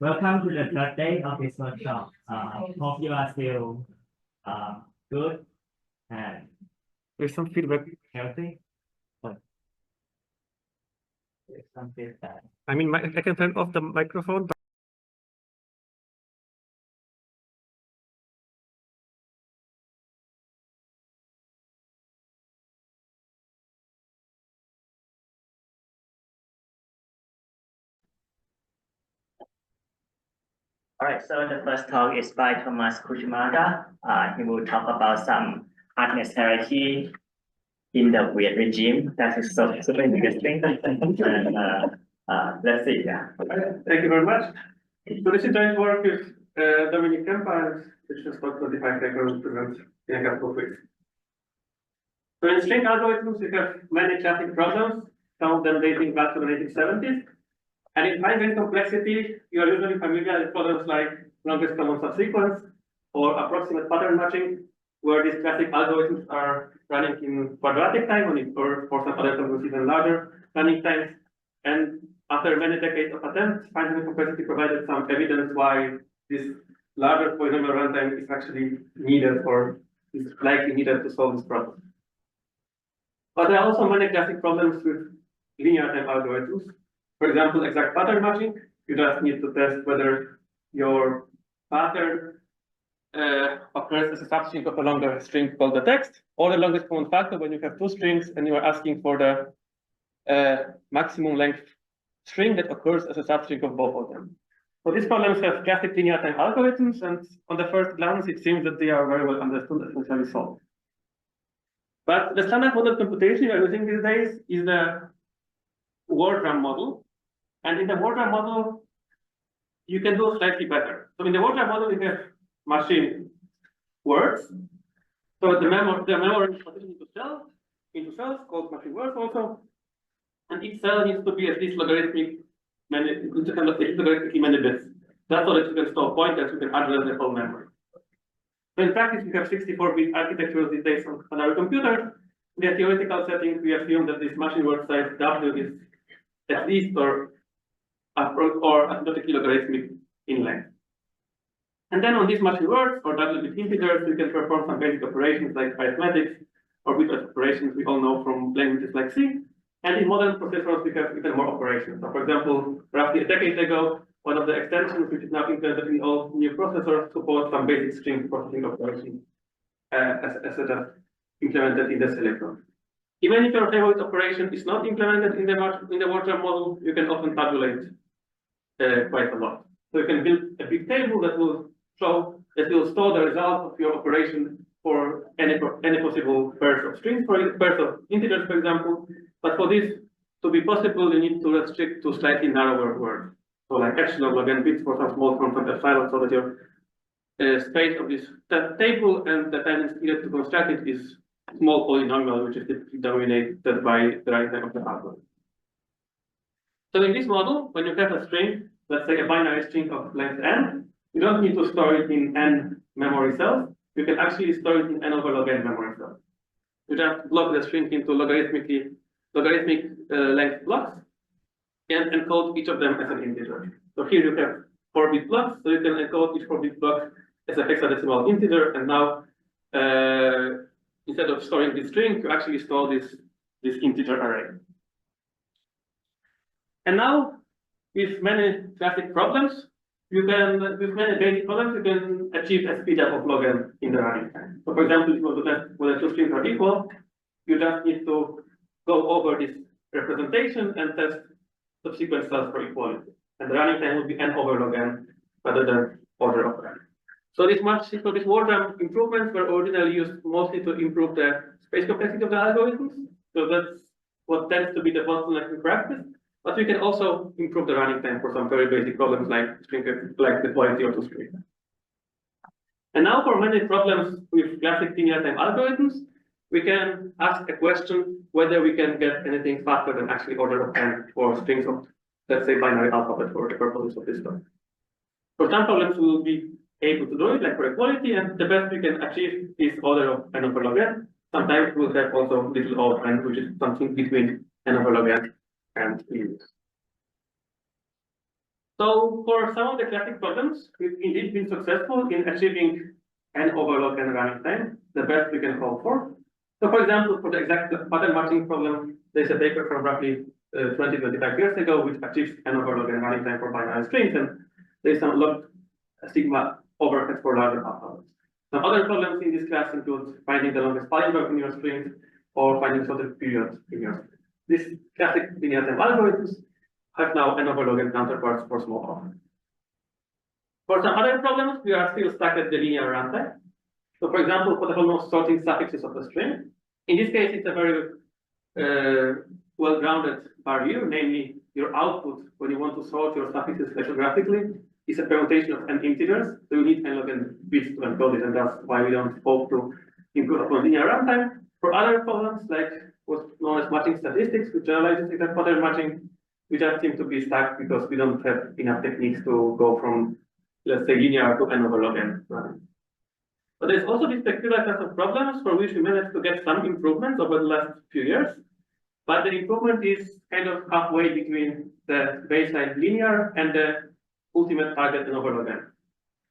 Welcome to the third day of this workshop. Hope you are still good and There's some feedback. healthy. There's some feedback. I mean, I can turn off the microphone, but All right, so the first talk is by Tomasz Kociumaka. He will talk about some hardness hierarchy in the weird regime. That is so super interesting. And let's see. Yeah. thank you very much. So this is joint work with Dominic Kempa, which is about 25 seconds present in a couple of weeks. So in string algorithms, we have many classic problems, some of them dating back to the 1970s. And in fine-grained complexity, you are usually familiar with problems like longest common subsequence or approximate pattern matching, where these classic algorithms are running in quadratic time, or for some other problems even larger running times. And after many decades of attempts, fine-grained complexity provided some evidence why this larger polynomial runtime is actually needed or is likely needed to solve this problem. But there are also many classic problems with linear time algorithms. For example, exact pattern matching, you just need to test whether your pattern occurs as a substring of a longer string called the text, or the longest common factor when you have two strings and you are asking for the maximum length string that occurs as a substring of both of them. So these problems have classic linear time algorithms, and on the first glance, it seems that they are very well understood and essentially solved. But the standard model computation we are using these days is the word-RAM model. And in the word-RAM model, you can do slightly better. So in the word-RAM model, we have machine words. So the memory is partitioned into cells called machine words also. And each cell needs to be at least logarithmically many bits. That's so that you can store pointers, you can address the whole memory. So in practice, we have 64-bit architectures these days on our computers. In the theoretical setting, we assume that this machine word size W is at least or asymptotically logarithmic in length. And then on these machine words or W-bit integers, we can perform some basic operations like arithmetics or bit operations we all know from languages like C. And in modern processors, we have even more operations. So for example, roughly a decade ago, one of the extensions which is now implemented in all new processors supports some basic string processing operations as it is implemented in the silicon. Even if your favorite operation is not implemented in the word-RAM model, you can often tabulate quite a lot. So you can build a big table that will store the result of your operation for any possible pairs of strings, pairs of integers, for example. But for this to be possible, you need to restrict to slightly narrower words. So like epsilon log n bits for some small constant epsilon, so that your space of this table and the time it's needed to construct it is small polynomial, which is typically dominated by the right time of the algorithm. So in this model, when you have a string, let's say a binary string of length n, you don't need to store it in n memory cells. You can actually store it in n over log n memory cells. You just block the string into logarithmic length blocks and encode each of them as an integer. So here you have 4-bit blocks, so you can encode each 4-bit block as a hexadecimal integer, and now instead of storing this string, you actually store this integer array. And now, with many classic problems, with many basic problems, you can achieve a speed up of log n in the running time. So for example, if you want to test whether two strings are equal, you just need to go over this representation and test subsequent cells for equality. And the running time would be n over log n rather than order of n. So these word-RAM improvements were originally used mostly to improve the space complexity of the algorithms. So that's what tends to be the bottleneck in practice. But we can also improve the running time for some very basic problems like the quality of the string. And now for many problems with classic linear time algorithms, we can ask a question whether we can get anything faster than actually order of n for strings of, let's say, binary alphabet for the purposes of this talk. For some problems, we will be able to do it, like for equality, and the best we can achieve is order of n over log n. Sometimes we'll have also little o of n, which is something between n over log n and units. So for some of the classic problems, we've indeed been successful in achieving n over log n running time, the best we can hope for. So for example, for the exact pattern matching problem, there's a paper from roughly 20-25 years ago, which achieves n over log n running time for binary strings, and there's some log sigma overhead for larger alphabets. Some other problems in this class include finding the longest palindrome in your strings or finding shortest period in your string. These classic linear time algorithms have now n over log n counterparts for small offset. For some other problems, we are still stuck at the linear runtime. So for example, for the almost sorting suffixes of a string, in this case, it's a very well-grounded barrier, namely your output when you want to sort your suffixes flexographically is a permutation of n integers, so you need n log n bits to encode it, and that's why we don't hope to improve upon linear runtime. For other problems, like what's known as matching statistics, which generalizes exact pattern matching, we just seem to be stuck because we don't have enough techniques to go from, let's say, linear to n over log n running. But there's also this peculiar class of problems for which we managed to get some improvements over the last few years, but the improvement is kind of halfway between the baseline linear and the ultimate target n over log n.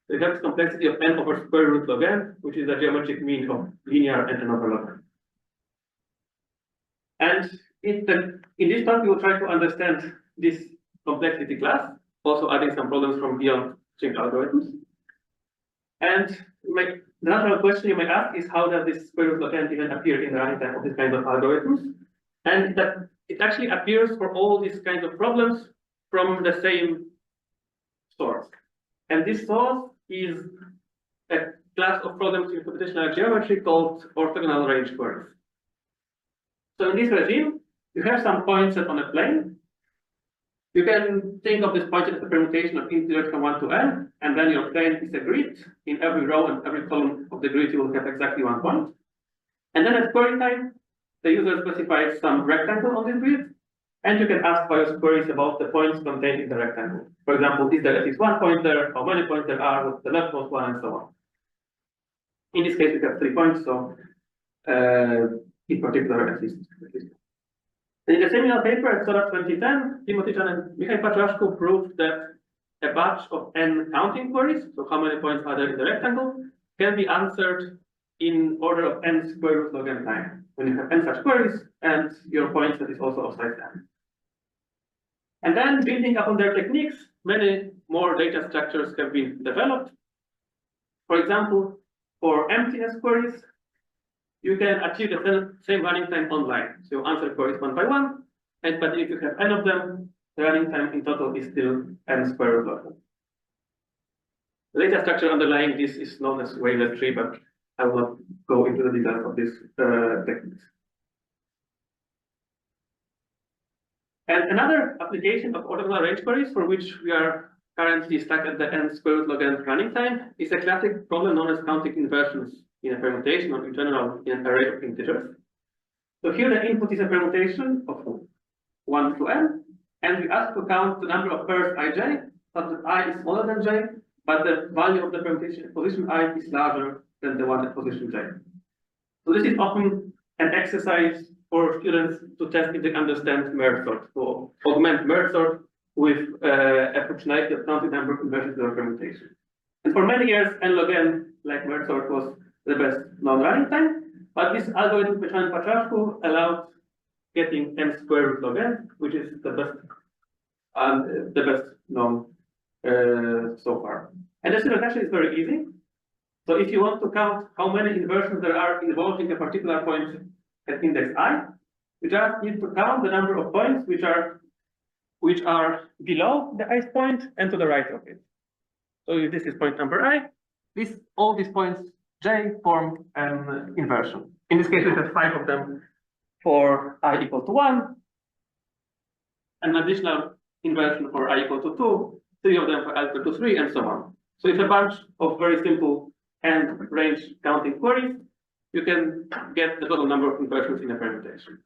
So it has complexity of n over square root log n, which is the geometric mean of linear and n over log n. And in this talk, we will try to understand this complexity class, also adding some problems from beyond string algorithms. And the natural question you may ask is, how does this square root log n even appear in the running time of this kind of algorithms? And that it actually appears for all these kinds of problems from the same source. And this source is a class of problems in computational geometry called orthogonal range queries. So in this regime, you have some points set on a plane. You can think of this point as a permutation of integers from 1 to n, and then your plane is a grid. In every row and every column of the grid, you will have exactly 1 point. And then at query time, the user specifies some rectangle on this grid, and you can ask various queries about the points contained in the rectangle. For example, is there at least 1 point there? How many points there are? What's the leftmost one? And so on. In this case, we have 3 points, so in particular, at least. In the seminal paper at SOLAR 2010, Timothy Chan and Michał Paczaszko proved that a batch of n counting queries, so how many points are there in the rectangle, can be answered in order of n square root log n time. When you have n such queries, and your point set is also of size n. And then, building upon their techniques, many more data structures have been developed. For example, for emptiness queries, you can achieve the same running time online. So you answer queries 1 by 1, but if you have n of them, the running time in total is still n square root log n. The data structure underlying this is known as wavelet tree, but I will not go into the details of these techniques. And another application of orthogonal range queries, for which we are currently stuck at the n square root log n running time, is a classic problem known as counting inversions in a permutation, or in general in an array of integers. So here the input is a permutation of 1 to n, and we ask to count the number of pairs ij, such that I is smaller than j, but the value of the permutation at position I is larger than the one at position j. So this is often an exercise for students to test if they understand merge sort, to augment merge sort with a functionality of counting number of conversions to a permutation. And for many years, n log n, like merge sort, was the best non-running time, but this algorithm by Chan and Paczaszko allowed getting n square root log n, which is the best known so far. And the syntax is very easy. So if you want to count how many inversions there are involving a particular point at index I, you just need to count the number of points which are below the ith point and to the right of it. So if this is point number I, all these points j form an inversion. In this case, we have 5 of them for I equal to 1, an additional inversion for I equal to 2, 3 of them for I equal to 3, and so on. So it's a bunch of very simple n range counting queries. You can get the total number of inversions in a permutation.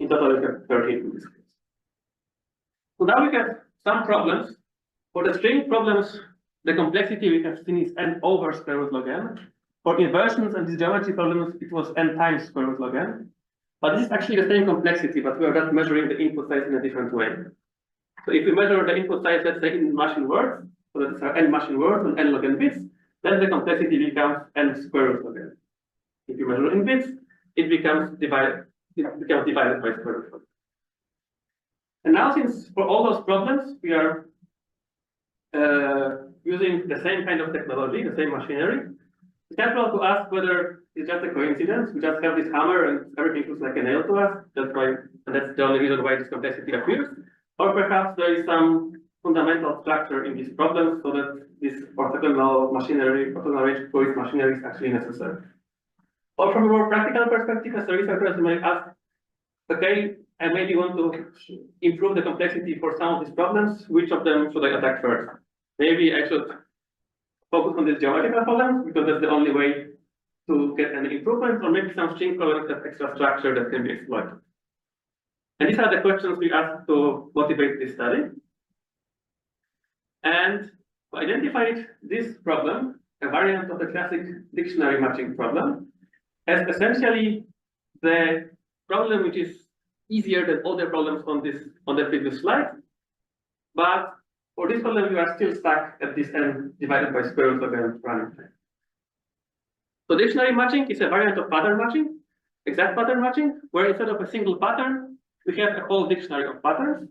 In total, we have 13 in this case. So now we have some problems. For the string problems, the complexity we have seen is n over square root log n. For inversions and these geometry problems, it was n times square root log n. But this is actually the same complexity, but we are just measuring the input size in a different way. So if we measure the input size, let's say in machine words, so that's our n machine words and n log n bits, then the complexity becomes n square root of n. If you measure in bits, it becomes divided by square root of n. And now, since for all those problems we are using the same kind of technology, the same machinery, it's natural to ask whether it's just a coincidence. We just have this hammer and everything looks like a nail to us. That's why, and that's the only reason why this complexity appears. Or perhaps there is some fundamental structure in these problems so that this orthogonal machinery, orthogonal range choice machinery is actually necessary. Or from a more practical perspective, as a researcher, you might ask, okay, I maybe want to improve the complexity for some of these problems. Which of them should I attack first? Maybe I should focus on these geometrical problems because that's the only way to get an improvement, or maybe some string problems have extra structure that can be exploited. And these are the questions we asked to motivate this study. And we identified this problem, a variant of the classic dictionary matching problem, as essentially the problem which is easier than all the problems on the previous slide. But for this problem, we are still stuck at this n divided by square root of n running time. So dictionary matching is a variant of pattern matching, exact pattern matching, where instead of a single pattern, we have a whole dictionary of patterns.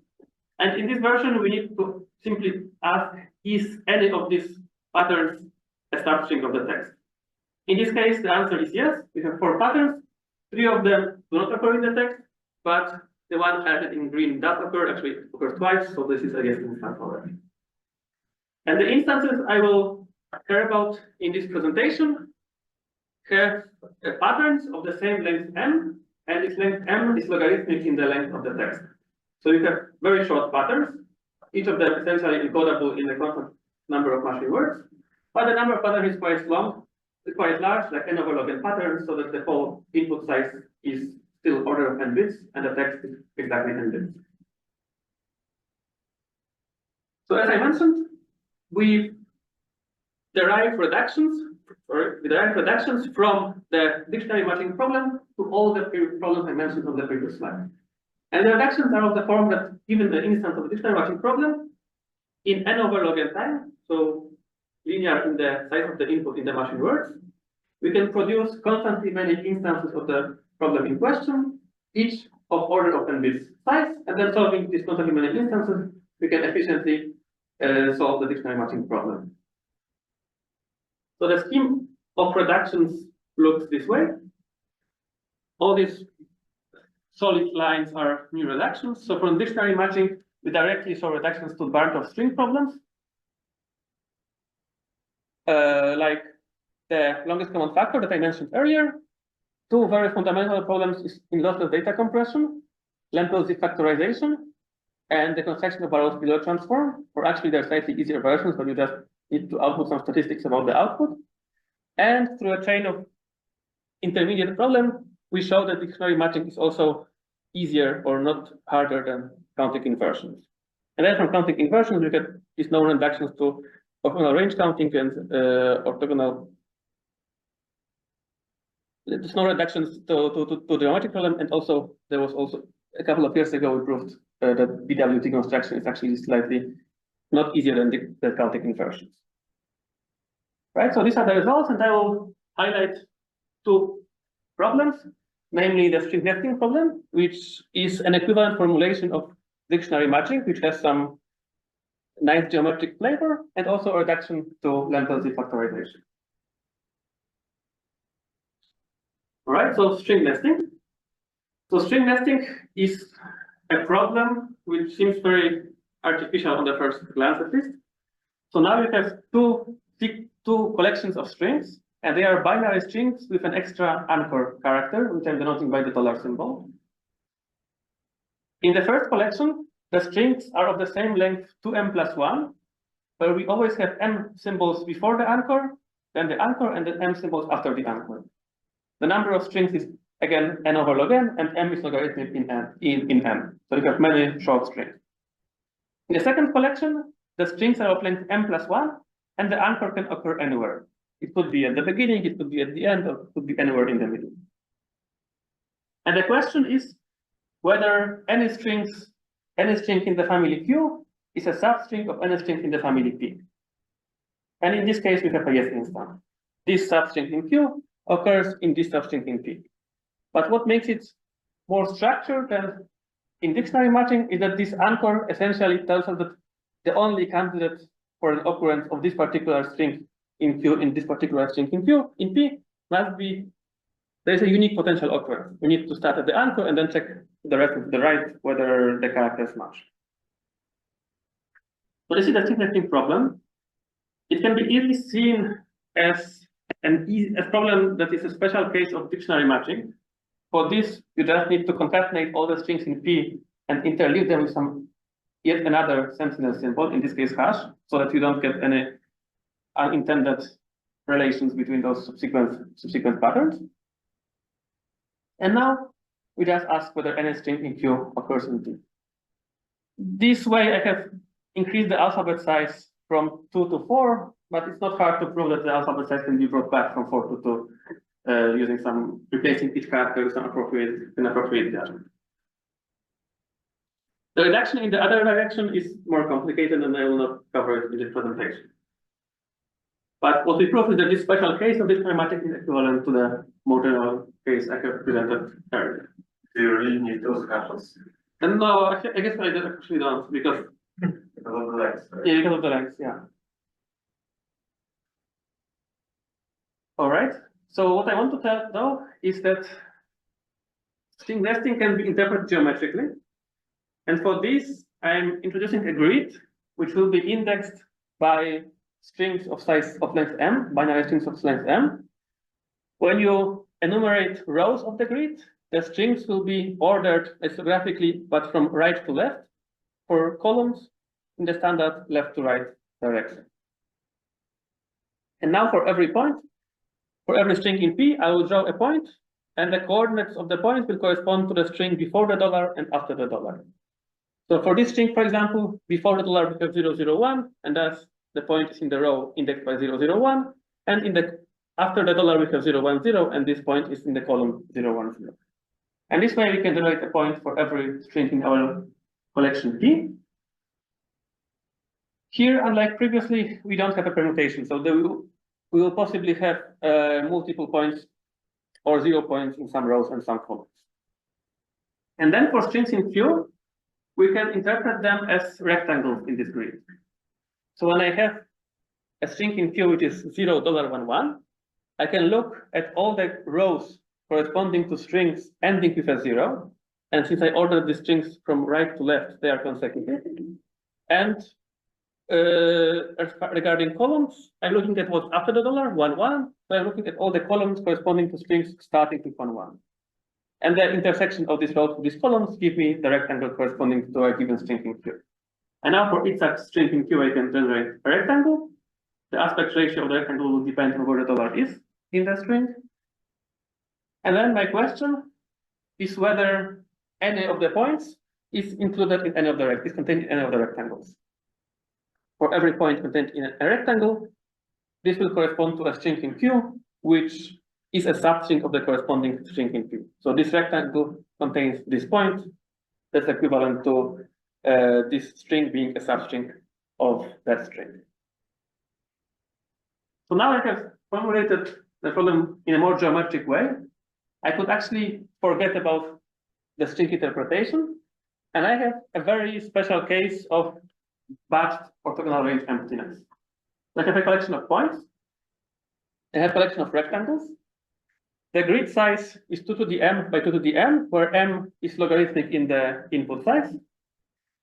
And in this version, we need to simply ask, is any of these patterns a start string of the text? In this case, the answer is yes. We have 4 patterns. 3 of them do not occur in the text, but the one highlighted in green does occur, actually it occurs twice, so this is a yes instance already. And the instances I will care about in this presentation have patterns of the same length m, and this length m is logarithmic in the length of the text. So you have very short patterns, each of them essentially encodable in a constant number of machine words, but the number of patterns is quite long, quite large, like n over log n patterns, so that the whole input size is still order of n bits, and the text is exactly n bits. So as I mentioned, we derive reductions from the dictionary matching problem to all the problems I mentioned on the previous slide. And the reductions are of the form that given the instance of the dictionary matching problem in n over log n time, so linear in the size of the input in the machine words, we can produce constantly many instances of the problem in question, each of order of n bits size, and then solving these constantly many instances, we can efficiently solve the dictionary matching problem. So the scheme of reductions looks this way. All these solid lines are new reductions. So from dictionary matching, we directly solve reductions to Bartók string problems, like the longest common factor that I mentioned earlier. 2 very fundamental problems is in lossless data compression, Lempel-Z factorization, and the construction of Barrow-Spillo transform, or actually they're slightly easier versions, but you just need to output some statistics about the output. And through a chain of intermediate problem, we show that dictionary matching is also easier or not harder than counting inversions. And then from counting inversions, we get these known reductions to orthogonal range counting and orthogonal. There's no reductions to the geometric problem, and also there was also a couple of years ago we proved that BWT construction is actually slightly not easier than the counting inversions. Right, so these are the results, and I will highlight 2 problems, namely the string nesting problem, which is an equivalent formulation of dictionary matching, which has some nice geometric flavor, and also a reduction to Lempel-Z factorization. All right, so string nesting. So string nesting is a problem which seems very artificial on the first glance, at least. So now you have two collections of strings, and they are binary strings with an extra EnCORE character, which I'm denoting by the $ symbol. In the first collection, the strings are of the same length 2m plus 1, where we always have m symbols before the EnCORE, then the EnCORE, and then m symbols after the EnCORE. The number of strings is again n over log n, and m is logarithmic in m. So you have many short strings. In the second collection, the strings are of length m plus 1, and the EnCORE can occur anywhere. It could be at the beginning, it could be at the end, or it could be anywhere in the middle. And the question is whether any strings any string in the family Q is a substring of any string in the family P. And in this case, we have a yes instance. This substring in Q occurs in this substring in P. But what makes it more structured than in dictionary matching is that this EnCORE essentially tells us that the only candidate for an occurrence of this particular string in Q in this particular string in Q in P must be there is a unique potential occurrence. We need to start at the EnCORE and then check the rest of the right whether the characters match. So this is a interesting problem. It can be easily seen as a problem that is a special case of dictionary matching. For this, you just need to concatenate all the strings in P and interleave them with some yet another sentinel symbol, in this case hash, so that you don't get any unintended relations between those subsequent patterns. And now we just ask whether any string in Q occurs in P. This way I have increased the alphabet size from 2 to 4, but it's not hard to prove that the alphabet size can be brought back from 4 to 2 using some replacing each character with some appropriate judgment. The reduction in the other direction is more complicated, and I will not cover it in this presentation. But what we prove is that this special case of this pragmatic is equivalent to the more general case I have presented earlier. Do you really need those hashes? And no, I guess I actually don't, because Because of the legs, right? yeah, because of the legs, yeah. All right. So what I want to tell though is that string nesting can be interpreted geometrically. And for this, I'm introducing a grid which will be indexed by strings of size of length m, binary strings of length m. When you enumerate rows of the grid, the strings will be ordered isographically, but from right to left, for columns in the standard left to right direction. And now for every point, for every string in P, I will draw a point, and the coordinates of the point will correspond to the string before the dollar and after the dollar. So for this string, for example, before the dollar we have 001, and thus the point is in the row indexed by 001, and in the after the dollar we have 010, and this point is in the column 010. And this way we can generate a point for every string in our collection P. Here, unlike previously, we don't have a permutation, so we will possibly have multiple points or 0 points in some rows and some columns. And then for strings in Q, we can interpret them as rectangles in this grid. So when I have a string in Q which is $11, I can look at all the rows corresponding to strings ending with a 0. And since I ordered the strings from right to left, they are consecutive. And regarding columns, I'm looking at what's after the dollar, 11. So I'm looking at all the columns corresponding to strings starting with 11. And the intersection of these rows with these columns give me the rectangle corresponding to a given string in Q. And now for each such string in Q, I can generate a rectangle. The aspect ratio of the rectangle will depend on where the dollar is in the string. And then my question is whether any of the points is included in any of the is contained in any of the rectangles. For every point contained in a rectangle, this will correspond to a string in Q, which is a substring of the corresponding string in Q. So this rectangle contains this point that's equivalent to this string being a substring of that string. So now I have formulated the problem in a more geometric way. I could actually forget about the string interpretation, and I have a very special case of batched orthogonal range emptiness. I have a collection of points. I have a collection of rectangles. The grid size is 2 to the m by 2 to the m, where m is logarithmic in the input size.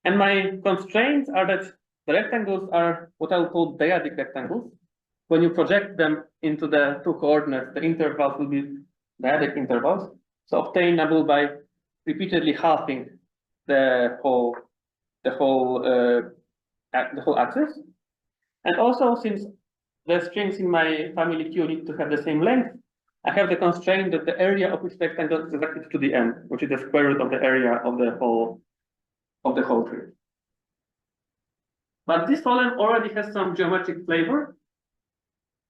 And my constraints are that the rectangles are what I will call dyadic rectangles. When you project them into the two coordinates, the intervals will be dyadic intervals, so obtainable by repeatedly halving the whole axis. And also, since the strings in my family Q need to have the same length, I have the constraint that the area of each rectangle is exactly to the n, which is the square root of the area of the whole tree. But this problem already has some geometric flavor,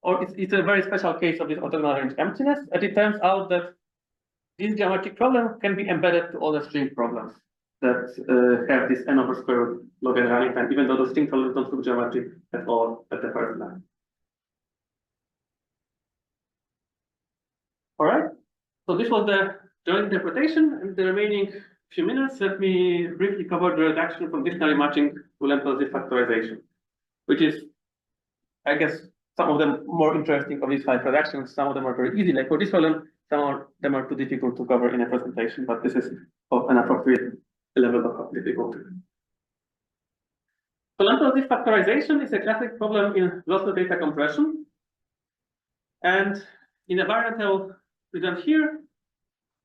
or it's a very special case of this orthogonal range emptiness, and it turns out that this geometric problem can be embedded to all the string problems that have this n over square root log n running time, even though the string folders don't look geometric at all at the first line. All right. So this was the general interpretation, and the remaining few minutes, let me briefly cover the reduction from dictionary matching to length-positive factorization, which is, I guess, some of them more interesting of these 5 reductions. Some of them are very easy, like for this problem. Some of them are too difficult to cover in a presentation, but this is of an appropriate level of difficulty. So length-positive factorization is a classic problem in lots of data compression, and in the variant I will present here,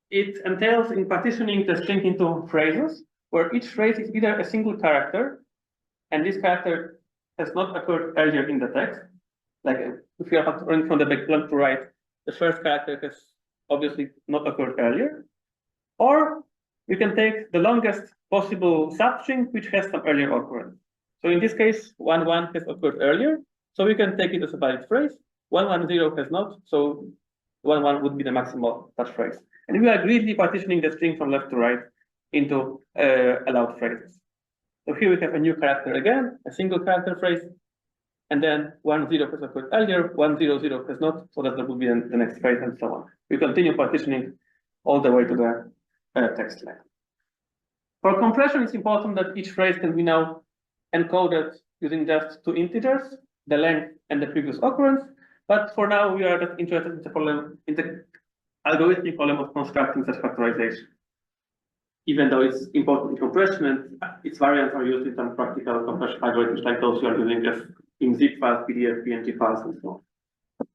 it entails in partitioning the string into phrases, where each phrase is either a single character, and this character has not occurred earlier in the text. Like if you are running from the back left to right, the first character has obviously not occurred earlier. Or you can take the longest possible substring, which has some earlier occurrence. So in this case, 1-1 has occurred earlier, so we can take it as a valid phrase. 1-1-0 has not, so 1-1 would be the maximal such phrase. And we are greedily partitioning the string from left to right into allowed phrases. So here we have a new character again, a single character phrase, and then 1-0 has occurred earlier, 1-0-0 has not, so that would be the next phrase, and so on. We continue partitioning all the way to the text line. For compression, it's important that each phrase can be now encoded using just 2 integers, the length and the previous occurrence. But for now, we are just interested in the problem, in the algorithmic problem of constructing such factorization. Even though it's important in compression and its variants are used in some practical compression algorithms like those you are using just in zip files, PDF, PNG files, and so on.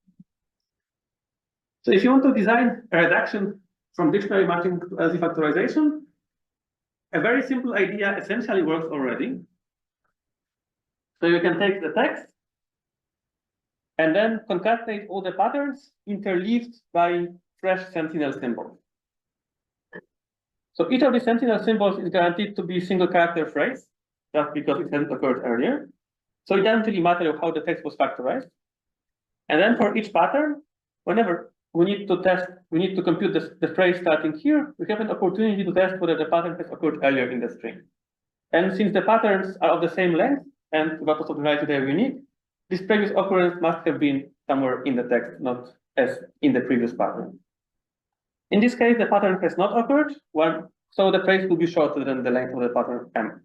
So if you want to design a reduction from dictionary matching to LZ factorization, a very simple idea essentially works already. So you can take the text and then concatenate all the patterns interleaved by fresh sentinel symbols. So each of the sentinel symbols is guaranteed to be single character phrase, just because it hasn't occurred earlier. So it doesn't really matter how the text was factorized. And then for each pattern, whenever we need to compute the phrase starting here, we have an opportunity to test whether the pattern has occurred earlier in the string. And since the patterns are of the same length, and regardless of the value they are unique, this previous occurrence must have been somewhere in the text, not as in the previous pattern. In this case, the pattern has not occurred, so the phrase will be shorter than the length of the pattern m.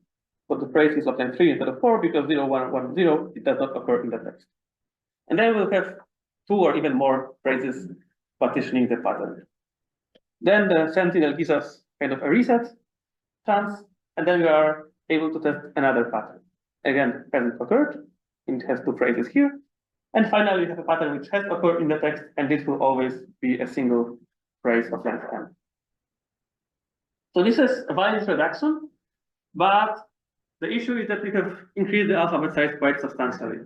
So the phrase is of length 3 instead of 4 because 0, 1, 1, 0, it does not occur in the text. And then we'll have 2 or even more phrases partitioning the pattern. Then the sentinel gives us kind of a reset chance, and then we are able to test another pattern. Again, hasn't occurred, it has 2 phrases here. And finally, we have a pattern which has occurred in the text, and this will always be a single phrase of length m. So this is a valid reduction, but the issue is that we have increased the alphabet size quite substantially.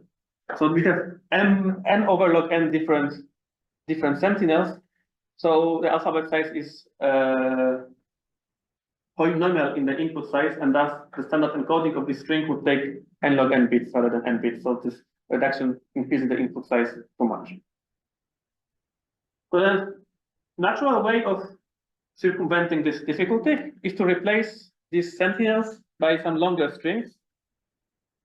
So we have n over log n different sentinels. So the alphabet size is polynomial in the input size, and thus the standard encoding of this string would take n log n bits rather than n bits. So this reduction increases the input size too much. So the natural way of circumventing this difficulty is to replace these sentinels by some longer strings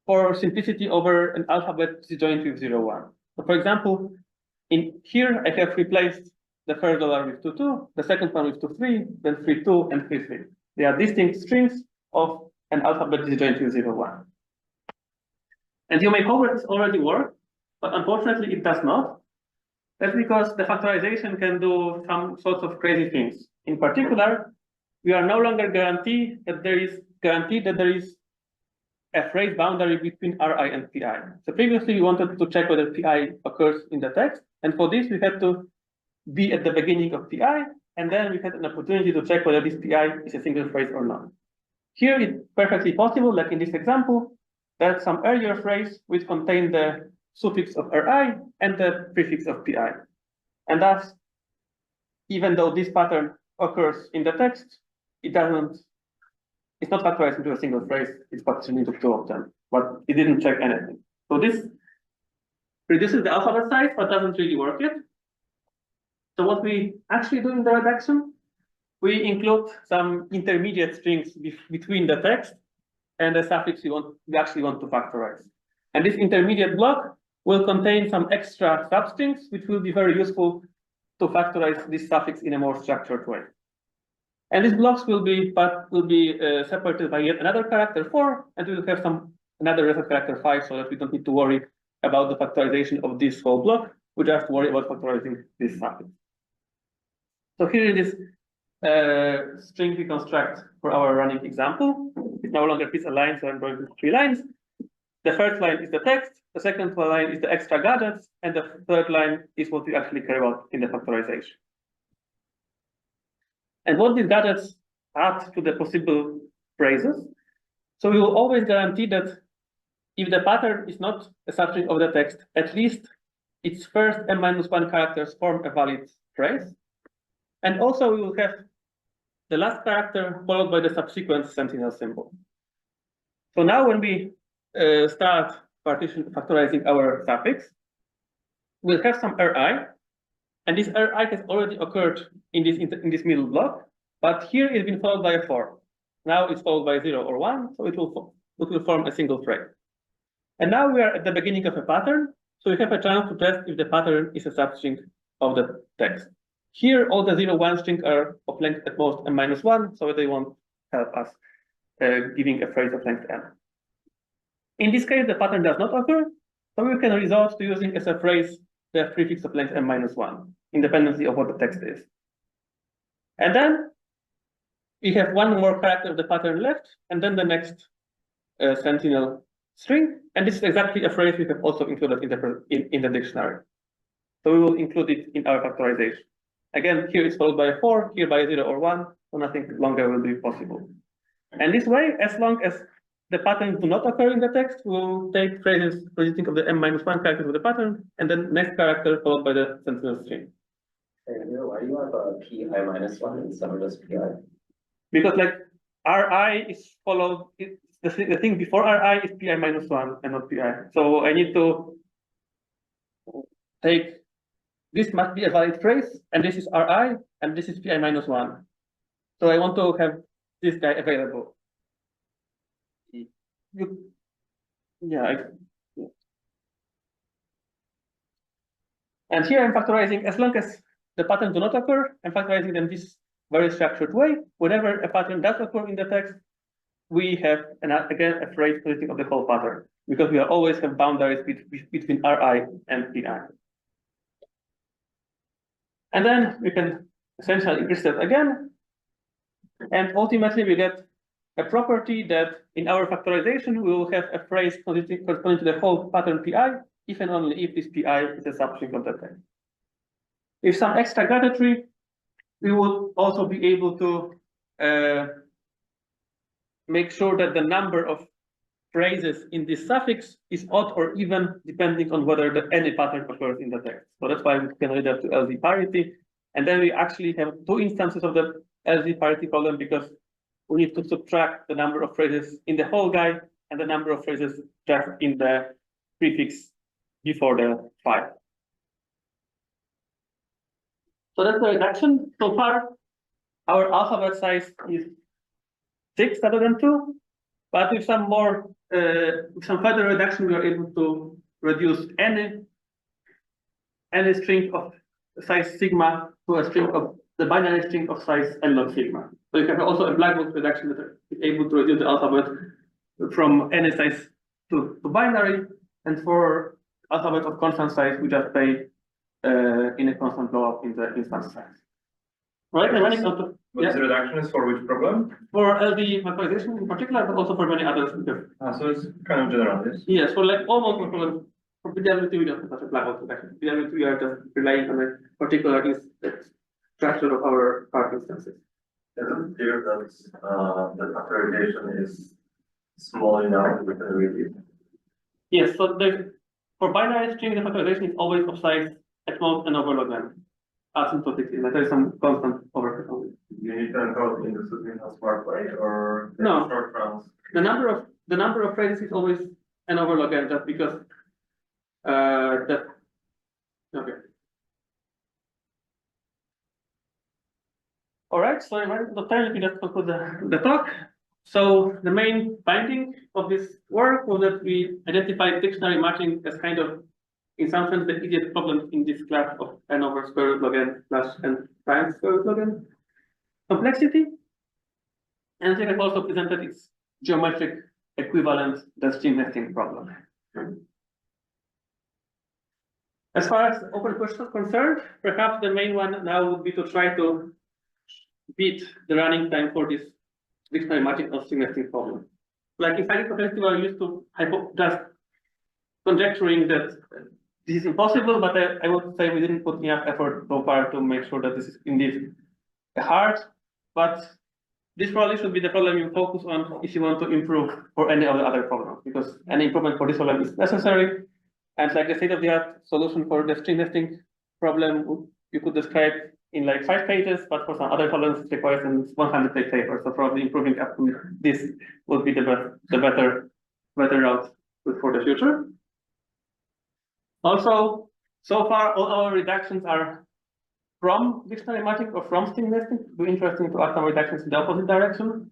for simplicity over an alphabet disjoint with 0, 1. So for example, in here I have replaced the first dollar with 2, 2, the second one with 2, 3, then 3, 2, and 3, 3. They are distinct strings of an alphabet disjoint with 0, 1. And you may hope that this already works, but unfortunately it does not. That's because the factorization can do some sorts of crazy things. In particular, we are no longer guaranteed that there is a phrase boundary between Ri and Pi. So previously we wanted to check whether Pi occurs in the text, and for this we had to be at the beginning of Pi, and then we had an opportunity to check whether this Pi is a single phrase or not. Here it's perfectly possible, like in this example, that some earlier phrase which contained the suffix of Ri and the prefix of Pi. And thus, even though this pattern occurs in the text, it's not factorized into a single phrase, it's partitioned into 2 of them, but it didn't check anything. So this reduces the alphabet size, but doesn't really work yet. So what we actually do in the reduction we include some intermediate strings between the text and the suffix we actually want to factorize. And this intermediate block will contain some extra substrings, which will be very useful to factorize this suffix in a more structured way. And these blocks will be separated by yet another character 4, and we will have another reset character 5, so that we don't need to worry about the factorization of this whole block. We just worry about factorizing this suffix. So here in this string we construct for our running example. It no longer fits a line, so I'm going to 3 lines. The first line is the text, the second line is the extra gadgets, and the third line is what we actually care about in the factorization. And what these gadgets add to the possible phrases. So we will always guarantee that if the pattern is not a substring of the text, at least its first m-1 characters form a valid phrase. And also we will have the last character followed by the subsequent sentinel symbol. So now when we start factorizing our suffix, we'll have some Ri, and this Ri has already occurred in this middle block, but here it's been followed by a 4. Now it's followed by 0 or 1, so it will form a single phrase. And now we are at the beginning of a pattern, so we have a chance to test if the pattern is a substring of the text. Here, all the 0, 1 strings are of length at most m-1, so they won't help us giving a phrase of length m. In this case, the pattern does not occur, so we can resort to using as a phrase the prefix of length m-1, independently of what the text is. And then we have one more character of the pattern left, and then the next sentinel string, and this is exactly a phrase we have also included in the dictionary. So we will include it in our factorization. Again, here it's followed by a 4, here by 0 or 1, so nothing longer will be possible. And this way, as long as the patterns do not occur in the text, we'll take phrases consisting of the m-1 characters of the pattern, and then next character followed by the sentinel string. Why do you have a pi-1 instead of just pi? Because like Ri is followed, the thing before Ri is pi-1 and not pi. So I need to take, this must be a valid phrase, and this is Ri, and this is pi-1. So I want to have this guy available. And here I'm factorizing, as long as the patterns do not occur, I'm factorizing them this very structured way. Whenever a pattern does occur in the text, we have, again, a phrase consisting of the whole pattern, because we always have boundaries between Ri and pi. And then we can essentially increase that again. And ultimately, we get a property that in our factorization, we will have a phrase corresponding to the whole pattern pi, if and only if this pi is a substring of the text. With some extra gadgetry, we will also be able to make sure that the number of phrases in this suffix is odd or even, depending on whether any pattern occurs in the text. So that's why we can read that to LZ parity. And then we actually have 2 instances of the LZ parity problem, because we need to subtract the number of phrases in the whole guy and the number of phrases just in the prefix before the file. So that's the reduction. So far, our alphabet size is 6 rather than 2, but with some more, some further reduction, we are able to reduce any string of size sigma to a string of the binary string of size n log sigma. So you have also a black box reduction that is able to reduce the alphabet from any size to binary, and for alphabet of constant size, we just pay in a constant blow-up in the instance size. Right, and running on to, But the reduction is for which problem? for LD factorization in particular, but also for many others. So it's kind of general, yes? Yes, for like almost all problems. For PWT, we don't have such a black box reduction. PWT, we are just relying on a particular structure of our part instances. Is it clear that the factorization is small enough we can read it? Yes, so for binary string, the factorization is always of size at most and overlog n. Asymptotically, like there is some constant overhead only. You need to encode in a smart way, or No. short runs? The number of phrases is always an overlog n, just because okay. All right, so I'm running out of time. Let me just conclude the talk. So the main finding of this work was that we identified dictionary matching as kind of, in some sense, the easiest problem in this class of n over square root log n plus n times square root log n complexity. And we have also presented its geometric equivalent, the string nesting problem. As far as open questions are concerned, perhaps the main one now would be to try to beat the running time for this dictionary matching of string nesting problem. Like in physics complexity, we are used to just conjecturing that this is impossible, but I would say we didn't put enough effort so far to make sure that this is indeed hard. But this probably should be the problem you focus on if you want to improve for any of the other problems, because any improvement for this problem is necessary. And like the state-of-the-art solution for the string nesting problem, you could describe in like 5 pages, but for some other problems it requires a 100-page paper. So probably improving up to this would be the better route for the future. Also, so far all our reductions are from dictionary matching or from string nesting. It would be interesting to add some reductions in the opposite direction.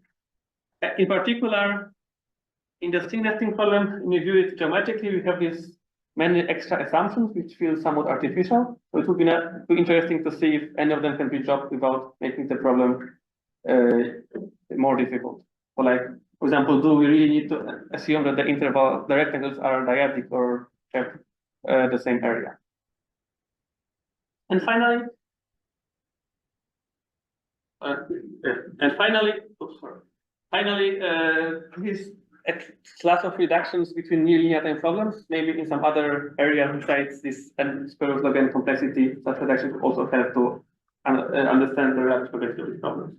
In particular, in the string nesting problem, when you view it geometrically, we have these many extra assumptions which feel somewhat artificial. So it would be interesting to see if any of them can be dropped without making the problem more difficult. So like, for example, do we really need to assume that the rectangles are dyadic or have the same area? And finally, this class of reductions between near linear time problems, maybe in some other area besides this n square root log n complexity, such reductions will also help to understand the relative complexity of these problems.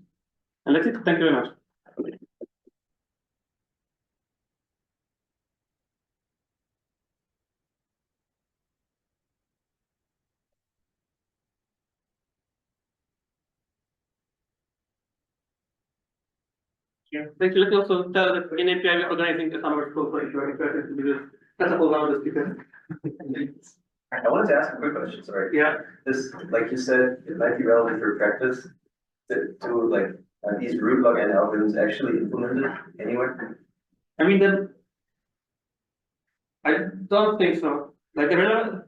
And that's it. Thank you very much. Yeah, thank you. Let me also tell that in API we're organizing a summer school, so if you're interested in this, that's all around the speakers. I wanted to ask a quick question, sorry. Yeah. This, like you said, it might be relevant for practice to like, these root log n algorithms actually implemented anywhere? I mean, I don't think so. Like,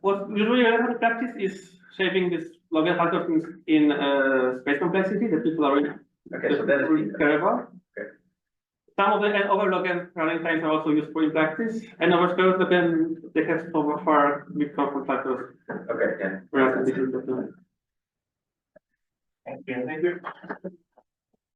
what usually relevant practice is shaping this log n algorithms in space complexity that people are Okay, so that is care about. Okay. Some of the n over log n running times are also useful in practice. N over square root log n, they have so far big constant factors. Okay, yeah. Whereas this is the Thank you.